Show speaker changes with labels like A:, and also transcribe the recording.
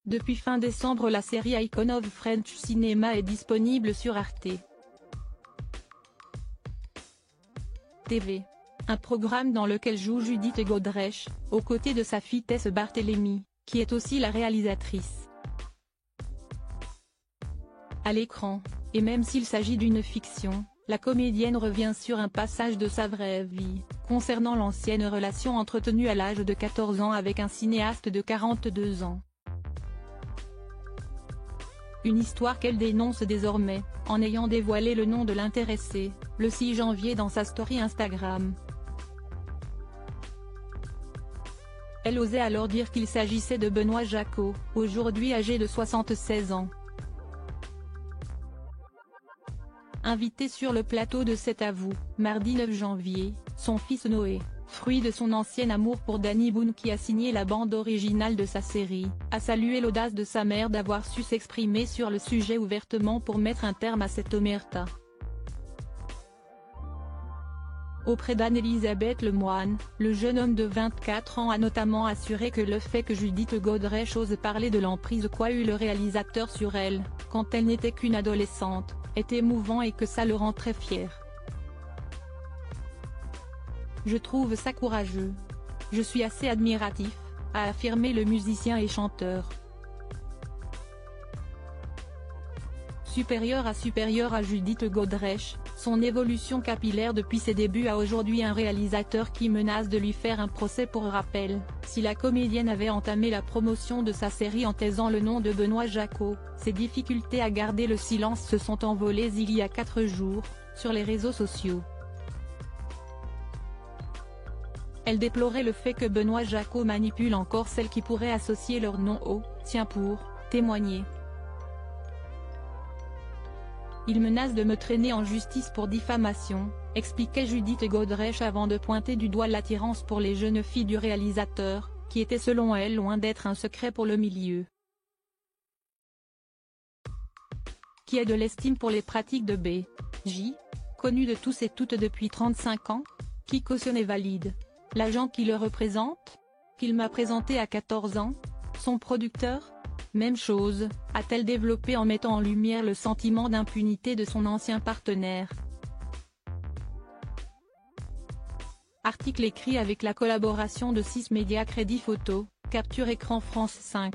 A: Depuis fin décembre, la série Icon of French Cinema est disponible sur Arte TV. Un programme dans lequel joue Judith Godrèche, aux côtés de sa fille Tess Barthélemy, qui est aussi la réalisatrice. À l'écran, et même s'il s'agit d'une fiction, la comédienne revient sur un passage de sa vraie vie, concernant l'ancienne relation entretenue à l'âge de 14 ans avec un cinéaste de 42 ans. Une histoire qu'elle dénonce désormais, en ayant dévoilé le nom de l'intéressé, le 6 janvier dans sa story Instagram. Elle osait alors dire qu'il s'agissait de Benoît Jacquot, aujourd'hui âgé de 76 ans. Invité sur le plateau de C'est à vous, mardi 9 janvier, son fils Noé, fruit de son ancien amour pour Danny Boone qui a signé la bande originale de sa série, a salué l'audace de sa mère d'avoir su s'exprimer sur le sujet ouvertement pour mettre un terme à cette omerta. Auprès d'Anne-Elisabeth Lemoine, le jeune homme de 24 ans a notamment assuré que le fait que Judith Godrèche ose parler de l'emprise qu'a eu le réalisateur sur elle, quand elle n'était qu'une adolescente, est émouvant et que ça le rend très fier. Je trouve ça courageux. Je suis assez admiratif, a affirmé le musicien et chanteur. Supérieur à Judith Godrèche, son évolution capillaire depuis ses débuts a aujourd'hui un réalisateur qui menace de lui faire un procès pour rappel, si la comédienne avait entamé la promotion de sa série en taisant le nom de Benoît Jacquot. Ses difficultés à garder le silence se sont envolées il y a 4 jours, sur les réseaux sociaux. Elle déplorait le fait que Benoît Jacquot manipule encore celles qui pourraient associer leur nom au sien pour témoigner. Il menace de me traîner en justice pour diffamation, expliquait Judith Godrèche avant de pointer du doigt l'attirance pour les jeunes filles du réalisateur, qui était selon elle loin d'être un secret pour le milieu. Qui a de l'estime pour les pratiques de B.J., connu de tous et toutes depuis 35 ans, qui cautionne et valide. L'agent qui le représente, qu'il m'a présenté à 14 ans, son producteur. Même chose, a-t-elle développé en mettant en lumière le sentiment d'impunité de son ancien partenaire. Article écrit avec la collaboration de 6 médias Crédit Photo, Capture Écran France 5.